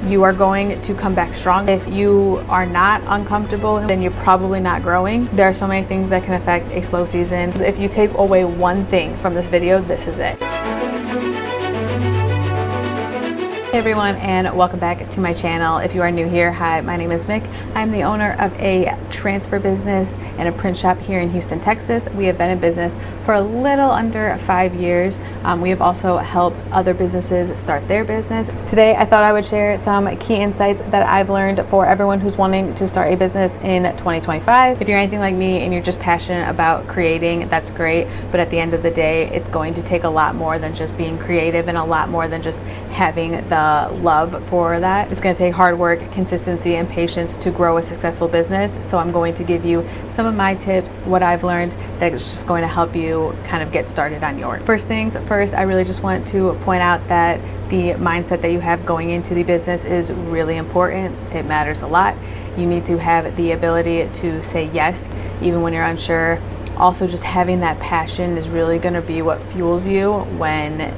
you are going to come back strong. If you are not uncomfortable, then you're probably not growing. There are so many things that can affect a slow season. If you take away one thing from this video, this is it. Hey everyone, and welcome back to my channel. If you are new here, hi, my name is Mick. I'm the owner of a transfer business and a print shop here in Houston, Texas. We have been in business for a little under 5 years. We have also helped other businesses start their business. Today, I thought I would share some key insights that I've learned for everyone who's wanting to start a business in 2025. If you're anything like me and you're just passionate about creating, that's great. But at the end of the day, it's going to take a lot more than just being creative and a lot more than just having the love for that. It's going to take hard work, consistency, and patience to grow a successful business. So I'm going to give you some of my tips, what I've learned that is just going to help you kind of get started on yours. First things first, I really just want to point out that the mindset that you have going into the business is really important. It matters a lot. You need to have the ability to say yes, even when you're unsure. Also, just having that passion is really going to be what fuels you when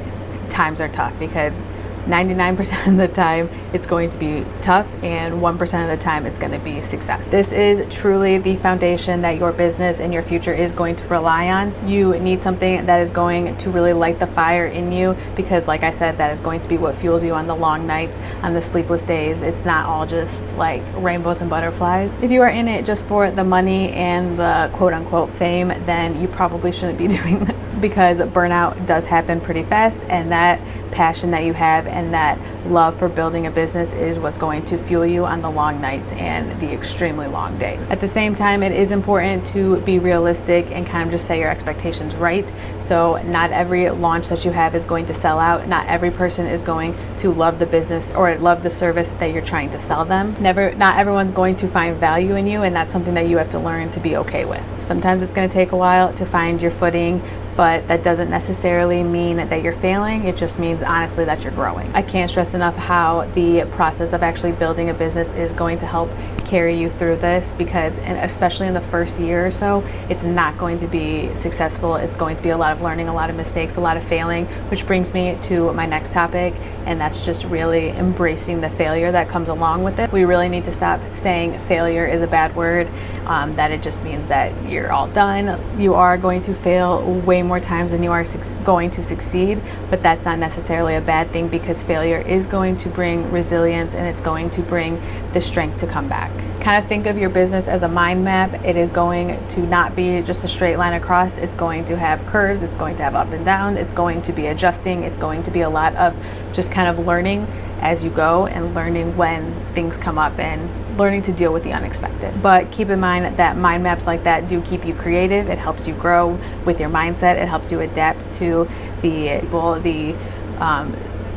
times are tough, because 99% of the time it's going to be tough, and 1% of the time it's going to be success. This is truly the foundation that your business and your future is going to rely on. You need something that is going to really light the fire in you, because like I said, that is going to be what fuels you on the long nights, on the sleepless days. It's not all just like rainbows and butterflies. If you are in it just for the money and the quote unquote fame, then you probably shouldn't be doing that, because burnout does happen pretty fast, and that passion that you have and that love for building a business is what's going to fuel you on the long nights and the extremely long days. At the same time, it is important to be realistic and kind of just set your expectations right. So not every launch that you have is going to sell out. Not every person is going to love the business or love the service that you're trying to sell them. Not everyone's going to find value in you, and that's something that you have to learn to be okay with. Sometimes it's going to take a while to find your footing, but that doesn't necessarily mean that you're failing. It just means honestly that you're growing. I can't stress enough how the process of actually building a business is going to help carry you through this, because, and especially in the first year or so, it's not going to be successful. It's going to be a lot of learning, a lot of mistakes, a lot of failing, which brings me to my next topic, and that's just really embracing the failure that comes along with it. We really need to stop saying failure is a bad word, that it just means that you're all done. You are going to fail way more times than you are going to succeed, but that's not necessarily a bad thing, because failure is going to bring resilience, and it's going to bring the strength to come back. Kind of think of your business as a mind map. It is going to not be just a straight line across. It's going to have curves. It's going to have up and down. It's going to be adjusting. It's going to be a lot of just kind of learning as you go, and learning when things come up, and learning to deal with the unexpected. But keep in mind that mind maps like that do keep you creative. It helps you grow with your mindset. It helps you adapt to the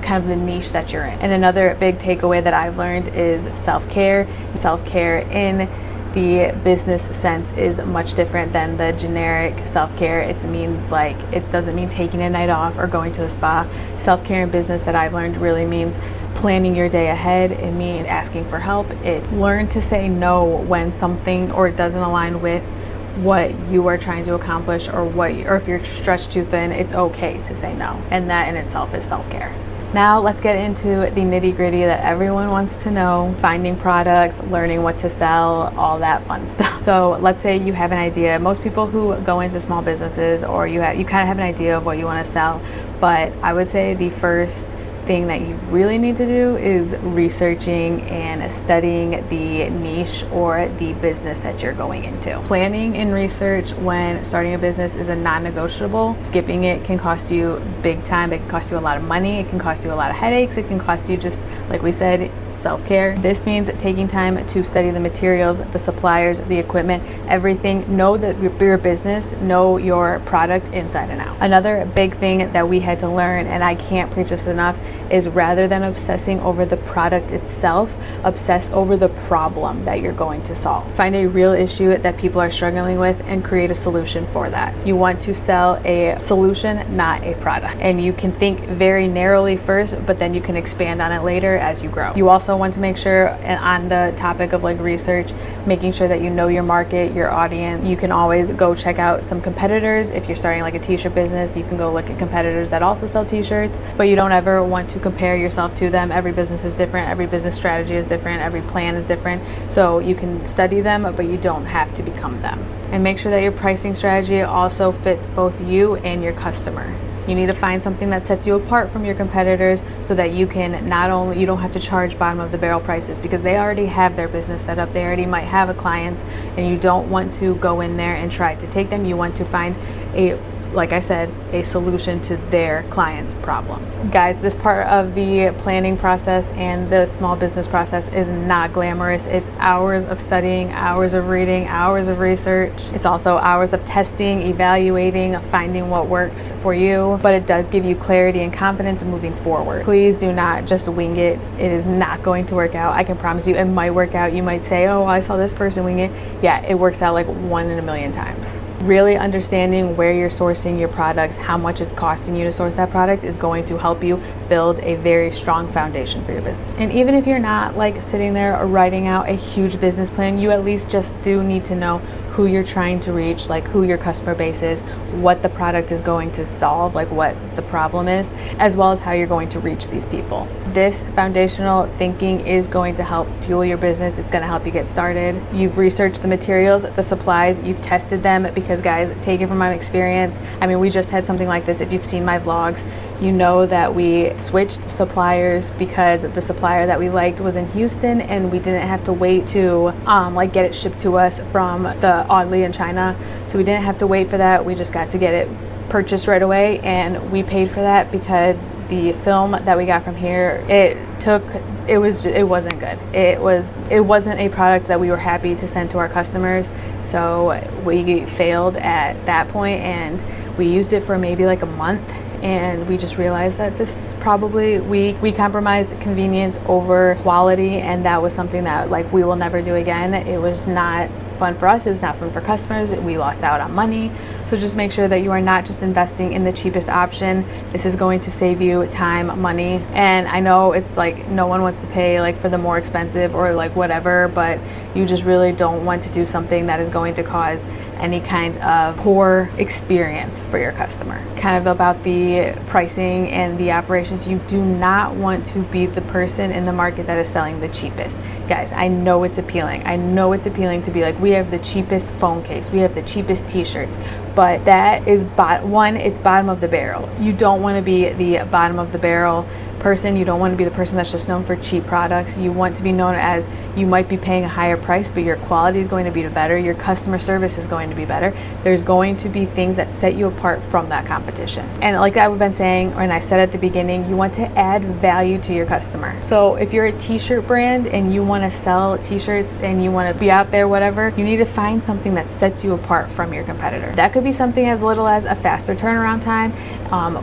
kind of the niche that you're in. And another big takeaway that I've learned is self-care. Self-care in the business sense is much different than the generic self-care. It means like, it doesn't mean taking a night off or going to a spa. Self-care in business that I've learned really means planning your day ahead. It means asking for help. It learn to say no when something or it doesn't align with what you are trying to accomplish, or if you're stretched too thin, it's okay to say no. And that in itself is self-care. Now let's get into the nitty-gritty that everyone wants to know: finding products, learning what to sell, all that fun stuff. So let's say you have an idea. Most people who go into small businesses, or you kind of have an idea of what you want to sell, but I would say the first thing that you really need to do is researching and studying the niche or the business that you're going into. Planning and research when starting a business is a non-negotiable. Skipping it can cost you big time. It can cost you a lot of money. It can cost you a lot of headaches. It can cost you, just like we said, self-care. This means taking time to study the materials, the suppliers, the equipment, everything. Know that your business, know your product inside and out. Another big thing that we had to learn, and I can't preach this enough, is rather than obsessing over the product itself, obsess over the problem that you're going to solve. Find a real issue that people are struggling with and create a solution for that. You want to sell a solution, not a product. And you can think very narrowly first, but then you can expand on it later as you grow. You also want to make sure, and on the topic of like research, making sure that you know your market, your audience. You can always go check out some competitors. If you're starting like a t-shirt business, you can go look at competitors that also sell t-shirts, but you don't ever want to compare yourself to them. Every business is different, every business strategy is different, every plan is different. So you can study them, but you don't have to become them. And make sure that your pricing strategy also fits both you and your customer. You need to find something that sets you apart from your competitors so that you can you don't have to charge bottom of the barrel prices, because they already have their business set up. They already might have a client, and you don't want to go in there and try to take them. You want to find like I said, a solution to their client's problem. Guys, this part of the planning process and the small business process is not glamorous. It's hours of studying, hours of reading, hours of research. It's also hours of testing, evaluating, finding what works for you, but it does give you clarity and confidence moving forward. Please do not just wing it. It is not going to work out. I can promise you it might work out. You might say, oh, I saw this person wing it. Yeah, it works out like 1 in a million times. Really understanding where you're sourcing your products, how much it's costing you to source that product, is going to help you build a very strong foundation for your business. And even if you're not like sitting there or writing out a huge business plan, you at least just do need to know who you're trying to reach, like who your customer base is, what the product is going to solve, like what the problem is, as well as how you're going to reach these people. This foundational thinking is going to help fuel your business. It's going to help you get started. You've researched the materials, the supplies, you've tested them, because guys, take it from my experience. I mean, we just had something like this. If you've seen my vlogs, you know that we switched suppliers because the supplier that we liked was in Houston, and we didn't have to wait to get it shipped to us from the Oddly in China. So we didn't have to wait for that. We just got to get it purchased right away, and we paid for that because the film that we got from here, it wasn't good. It wasn't a product that we were happy to send to our customers. So we failed at that point, and we used it for maybe like a month, and we just realized that this probably we compromised convenience over quality, and that was something that like we will never do again. It was not fun for us. It was not fun for customers. We lost out on money. So just make sure that you are not just investing in the cheapest option. This is going to save you time, money. And I know it's like no one wants to pay like for the more expensive or like whatever, but you just really don't want to do something that is going to cause any kind of poor experience for your customer. Kind of about the pricing and the operations, you do not want to be the person in the market that is selling the cheapest. Guys, I know it's appealing. I know it's appealing to be like, we have the cheapest phone case, we have the cheapest t-shirts, but that is it's bottom of the barrel. You don't want to be the bottom of the barrel person. You don't want to be the person that's just known for cheap products. You want to be known as, you might be paying a higher price, but your quality is going to be better. Your customer service is going to be better. There's going to be things that set you apart from that competition. And like I've been saying, and I said at the beginning, you want to add value to your customer. So if you're a t-shirt brand and you want to sell t-shirts and you want to be out there, whatever, you need to find something that sets you apart from your competitor. That could be something as little as a faster turnaround time,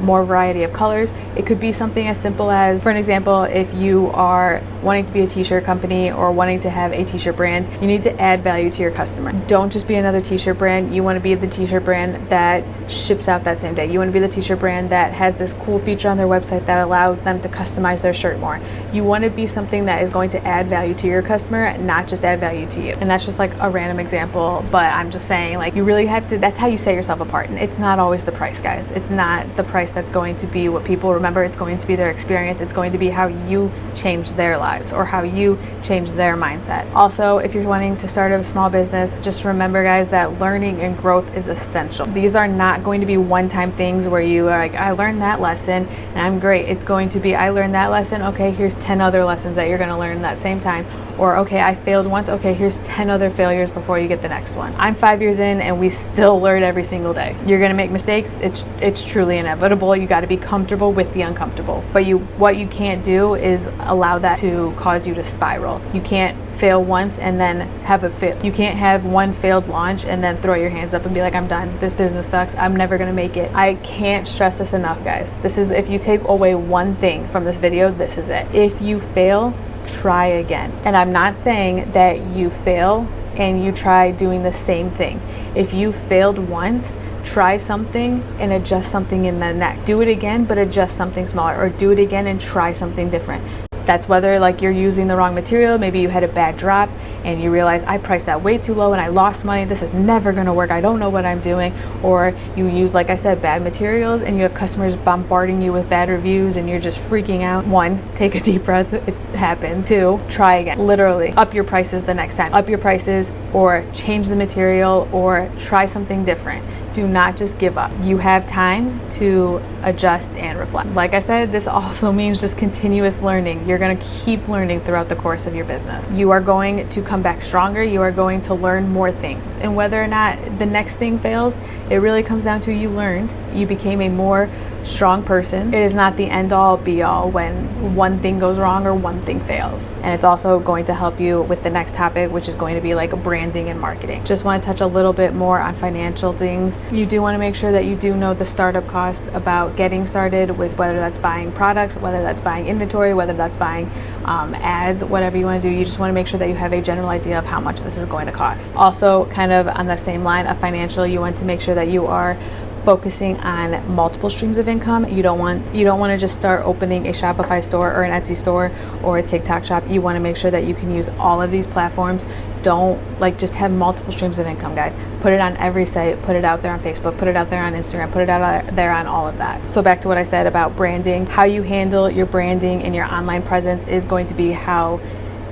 more variety of colors. It could be something as simple as, for an example, if you are wanting to be a t-shirt company or wanting to have a t-shirt brand, you need to add value to your customer. Don't just be another t-shirt brand. You want to be the t-shirt brand that ships out that same day. You want to be the t-shirt brand that has this cool feature on their website that allows them to customize their shirt more. You want to be something that is going to add value to your customer, not just add value to you. And that's just like a random example, but I'm just saying, like, you really have to, that's how you set yourself apart. And it's not always the price, guys. It's not the price that's going to be what people remember. It's going to be their experience. It's going to be how you change their lives or how you change their mindset. Also, if you're wanting to start a small business, just remember, guys, that learning and growth is essential. These are not going to be one-time things where you are like, I learned that lesson and I'm great. It's going to be, I learned that lesson. Okay, here's 10 other lessons that you're going to learn that same time. Or, okay, I failed once. Okay, here's 10 other failures before you get the next one. I'm 5 years in and we still learn every single day. You're going to make mistakes. It's truly inevitable. You got to be comfortable with the uncomfortable. But what you can't do is allow that to cause you to spiral. You can't fail once and then have a fail. You can't have one failed launch and then throw your hands up and be like, I'm done. This business sucks. I'm never going to make it. I can't stress this enough, guys. This is, if you take away one thing from this video, this is it. If you fail, try again. And I'm not saying that you fail and you try doing the same thing. If you failed once, try something and adjust something in the next. Do it again, but adjust something smaller, or do it again and try something different. That's whether like you're using the wrong material, maybe you had a bad drop and you realize I priced that way too low and I lost money, this is never gonna work, I don't know what I'm doing. Or you use, like I said, bad materials and you have customers bombarding you with bad reviews and you're just freaking out. 1, take a deep breath, it's happened. 2, try again. Literally, up your prices the next time. Up your prices or change the material or try something different. Do not just give up. You have time to adjust and reflect. Like I said, this also means just continuous learning. You're going to keep learning throughout the course of your business. You are going to come back stronger. You are going to learn more things. And whether or not the next thing fails, it really comes down to you learned. You became a more strong person. It is not the end all be all when one thing goes wrong or one thing fails. And it's also going to help you with the next topic, which is going to be like branding and marketing. Just want to touch a little bit more on financial things. You do want to make sure that you do know the startup costs about getting started with, whether that's buying products, whether that's buying inventory, whether that's buying ads, whatever you want to do. You just want to make sure that you have a general idea of how much this is going to cost. Also, kind of on the same line of financial, you want to make sure that you are focusing on multiple streams of income. You don't want to just start opening a Shopify store or an Etsy store or a TikTok shop. You want to make sure that you can use all of these platforms. Don't just have multiple streams of income, guys. Put it on every site, put it out there on Facebook, put it out there on Instagram, put it out there on all of that. So back to what I said about branding, how you handle your branding and your online presence is going to be how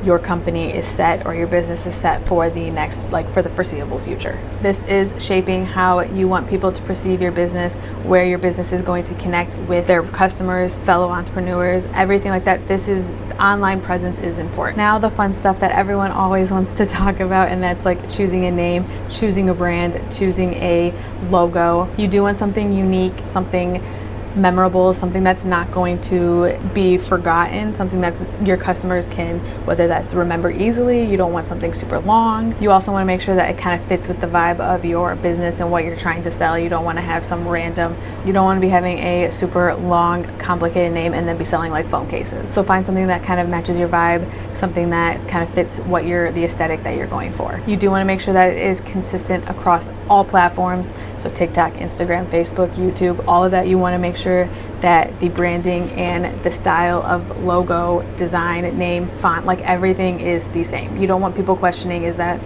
your company is set or your business is set for the next, for the foreseeable future. This is shaping how you want people to perceive your business, where your business is going to connect with their customers, fellow entrepreneurs, everything like that. Online presence is important. Now the fun stuff that everyone always wants to talk about, and that's like choosing a name, choosing a brand, choosing a logo. You do want something unique, something memorable, something that's not going to be forgotten, something that's your customers can, whether that's remember easily. You don't want something super long. You also want to make sure that it kind of fits with the vibe of your business and what you're trying to sell. You don't want to have you don't want to be having a super long, complicated name and then be selling like phone cases. So find something that kind of matches your vibe, something that kind of fits the aesthetic that you're going for. You do want to make sure that it is consistent across all platforms. So TikTok, Instagram, Facebook, YouTube, all of that. You want to make sure that the branding and the style of logo, design, name, font, everything is the same. You don't want people questioning, is that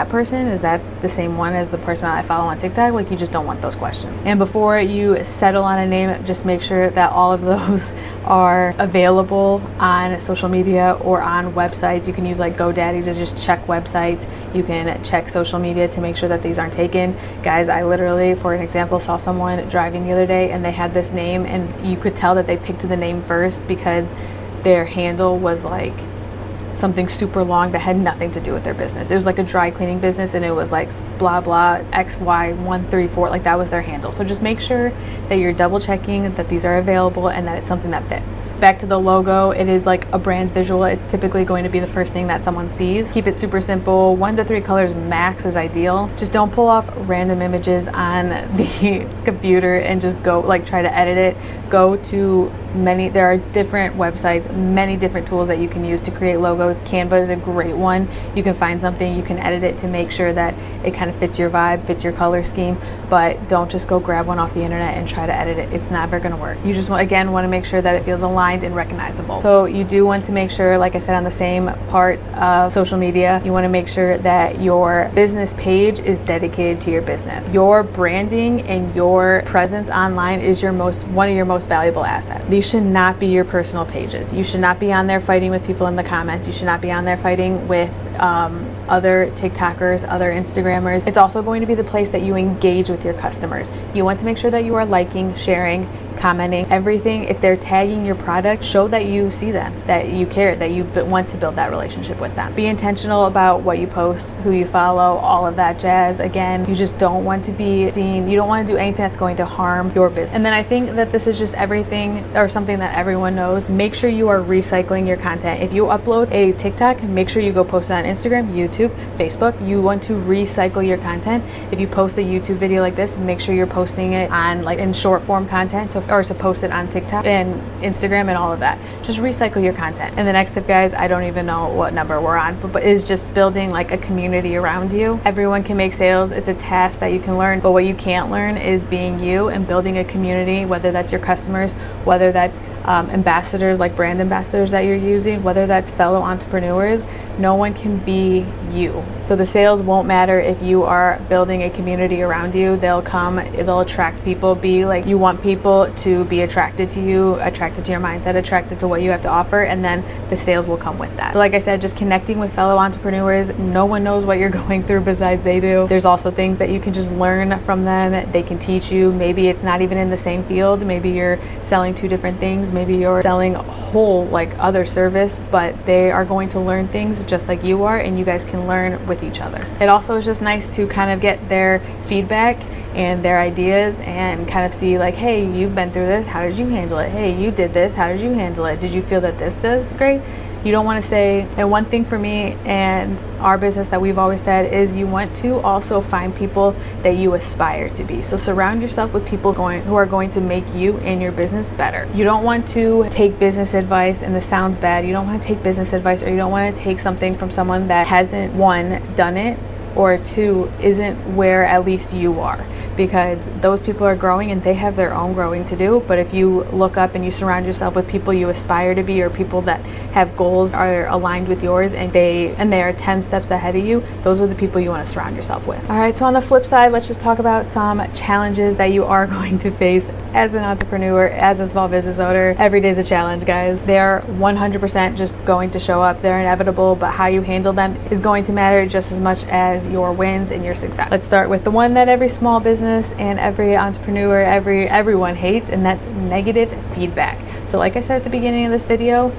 person? Is that the same one as the person that I follow on TikTok? You just don't want those questions. And before you settle on a name, just make sure that all of those are available on social media or on websites. You can use GoDaddy to just check websites. You can check social media to make sure that these aren't taken. Guys, I literally, for an example, saw someone driving the other day and they had this name and you could tell that they picked the name first because their handle was something super long that had nothing to do with their business. It was a dry cleaning business and it was blah blah XY134, that was their handle. So just make sure that you're double checking that these are available and that it's something that fits. Back to the logo, it is a brand visual. It's typically going to be the first thing that someone sees. Keep it super simple. 1 to 3 colors max is ideal. Just don't pull off random images on the computer and just go try to edit it. Go to there are different websites, many different tools that you can use to create logos. Canva is a great one. You can find something, you can edit it to make sure that it kind of fits your vibe, fits your color scheme, but don't just go grab one off the internet and try to edit it. It's never going to work. You just want to make sure that it feels aligned and recognizable. So you do want to make sure, like I said, on the same part of social media, you want to make sure that your business page is dedicated to your business. Your branding and your presence online is one of your most valuable assets. These should not be your personal pages. You should not be on there fighting with people in the comments. You should not be on there fighting with other TikTokers, other Instagrammers. It's also going to be the place that you engage with your customers. You want to make sure that you are liking, sharing, commenting, everything. If they're tagging your product, show that you see them, that you care, that you want to build that relationship with them. Be intentional about what you post, who you follow, all of that jazz. Again, you just don't want to be seen. You don't want to do anything that's going to harm your business. And then I think that this is just everything or something that everyone knows. Make sure you are recycling your content. If you upload a TikTok, make sure you go post it on Instagram, YouTube, Facebook. You want to recycle your content. If you post a YouTube video like this, make sure you're posting it on in short form content or to post it on TikTok and Instagram and all of that. Just recycle your content. And the next tip, guys, I don't even know what number we're on, but is just building a community around you. Everyone can make sales. It's a task that you can learn, but what you can't learn is being you and building a community, whether that's your customers, whether that's ambassadors, like brand ambassadors that you're using, whether that's fellow entrepreneurs, no one can be you. So the sales won't matter if you are building a community around you. They'll come, they'll attract people. Be like, you want people to be attracted to you, attracted to your mindset, attracted to what you have to offer, and then the sales will come with that. So like I said, just connecting with fellow entrepreneurs. No one knows what you're going through besides they do. There's also things that you can just learn from them. They can teach you. Maybe it's not even in the same field. Maybe you're selling two different things. Maybe you're selling a whole like other service, but they are going to learn things just like you are, and you guys can learn with each other. It also is just nice to kind of get their feedback and their ideas and kind of see like, hey, you've been through this, how did you handle it? Hey, you did this, how did you handle it? Did you feel that this does great? You don't want to say, and one thing for me and our business that we've always said is you want to also find people that you aspire to be. So surround yourself with people who are going to make you and your business better. You don't want to take business advice, and this sounds bad, you don't want to take business advice, or you don't want to take something from someone that hasn't, one, done it, or two, isn't where at least you are, because those people are growing and they have their own growing to do. But if you look up and you surround yourself with people you aspire to be, or people that have goals are aligned with yours, and they are 10 steps ahead of you, those are the people you want to surround yourself with. All right, so on the flip side, let's just talk about some challenges that you are going to face as an entrepreneur, as a small business owner. Every day is a challenge, guys. They're 100% just going to show up. They're inevitable, but how you handle them is going to matter just as much as your wins and your success. Let's start with the one that every small business and every entrepreneur, everyone hates, and that's negative feedback. So like I said at the beginning of this video,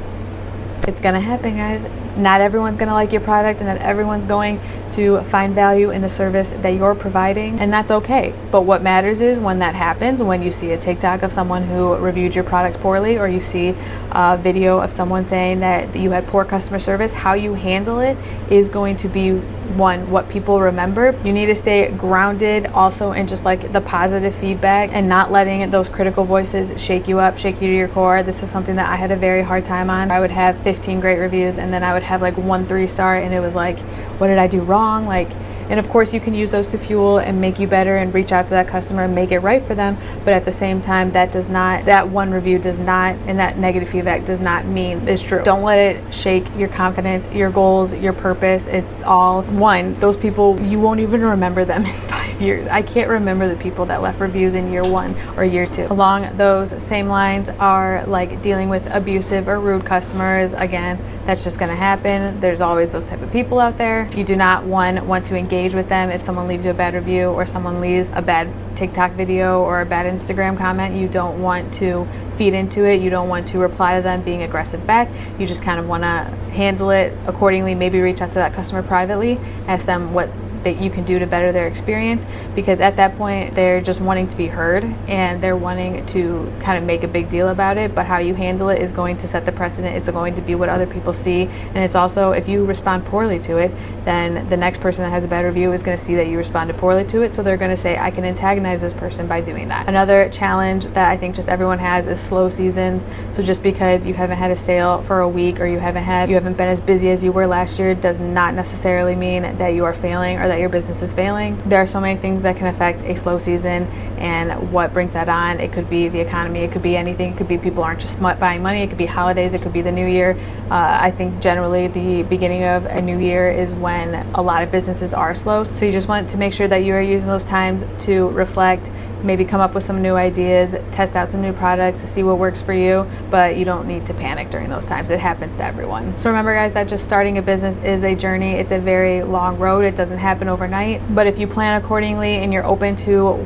it's gonna happen, guys. Not everyone's gonna like your product, and not everyone's going to find value in the service that you're providing, and that's okay. But what matters is when that happens, when you see a TikTok of someone who reviewed your product poorly, or you see a video of someone saying that you had poor customer service, how you handle it is going to be what people remember. You need to stay grounded also in just like the positive feedback, and not letting those critical voices shake you up, shake you to your core. This is something that I had a very hard time on. I would have 15 great reviews, and then I would have like 1 3-star, and it was like, what did I do wrong? And of course you can use those to fuel and make you better and reach out to that customer and make it right for them. But at the same time, that one review does not, and that negative feedback does not mean it's true. Don't let it shake your confidence, your goals, your purpose. It's all one. Those people, you won't even remember them in 5 years. I can't remember the people that left reviews in year 1 or year 2. Along those same lines are like dealing with abusive or rude customers. Again, that's just gonna happen. There's always those type of people out there. You do not want to engage with them. If someone leaves you a bad review, or someone leaves a bad TikTok video or a bad Instagram comment, you don't want to feed into it. You don't want to reply to them being aggressive back. You just kind of want to handle it accordingly. Maybe reach out to that customer privately, ask them what that you can do to better their experience, because at that point they're just wanting to be heard and they're wanting to kind of make a big deal about it. But how you handle it is going to set the precedent. It's going to be what other people see, and it's also, if you respond poorly to it, then the next person that has a bad review is going to see that you responded poorly to it, so they're going to say, I can antagonize this person by doing that. Another challenge that I think just everyone has is slow seasons. So just because you haven't had a sale for a week, or you haven't been as busy as you were last year, does not necessarily mean that you are failing or that your business is failing. There are so many things that can affect a slow season, and what brings that on. It could be the economy, it could be anything, it could be people aren't just buying money, it could be holidays, it could be the new year. I think generally the beginning of a new year is when a lot of businesses are slow. So you just want to make sure that you are using those times to reflect, maybe come up with some new ideas, test out some new products, see what works for you, but you don't need to panic during those times. It happens to everyone. So remember, guys, that just starting a business is a journey. It's a very long road. It doesn't happen overnight, but if you plan accordingly and you're open to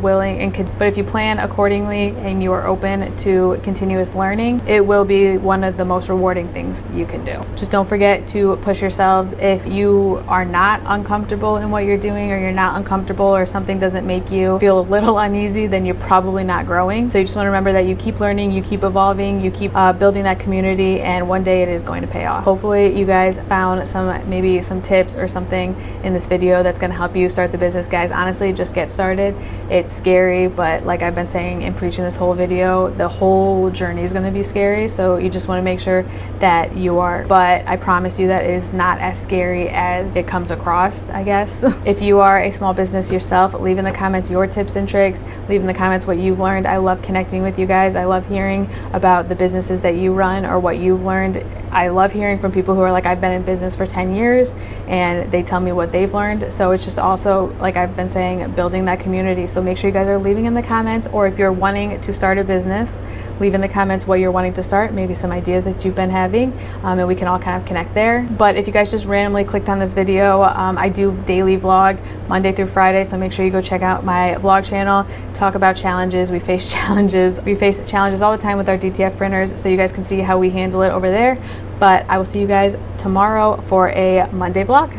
you are open to continuous learning, it will be one of the most rewarding things you can do. Just don't forget to push yourselves. If you are not uncomfortable in what you're doing, or you're not uncomfortable, or something doesn't make you feel a little uneasy, then you're probably not growing. So you just want to remember that you keep learning, you keep evolving, you keep building that community, and one day it is going to pay off. Hopefully you guys found some tips or something in this video that's going to help you start the business. Guys, honestly, just get started. It's scary, but like I've been saying and preaching this whole video, the whole journey is going to be scary. So you just want to make sure that you are, but I promise you that it is not as scary as it comes across, I guess. If you are a small business yourself, leave in the comments your tips and tricks. Leave leave in the comments what you've learned. I love connecting with you guys. I love hearing about the businesses that you run or what you've learned. I love hearing from people who are like, I've been in business for 10 years and they tell me what they've learned. So it's just also, like I've been saying, building that community. So make sure you guys are leaving in the comments, or if you're wanting to start a business, leave in the comments what you're wanting to start, maybe some ideas that you've been having, and we can all kind of connect there. But if you guys just randomly clicked on this video, I do daily vlog Monday through Friday, so make sure you go check out my vlog channel, talk about challenges. We face challenges all the time with our DTF printers, so you guys can see how we handle it over there. But I will see you guys tomorrow for a Monday vlog.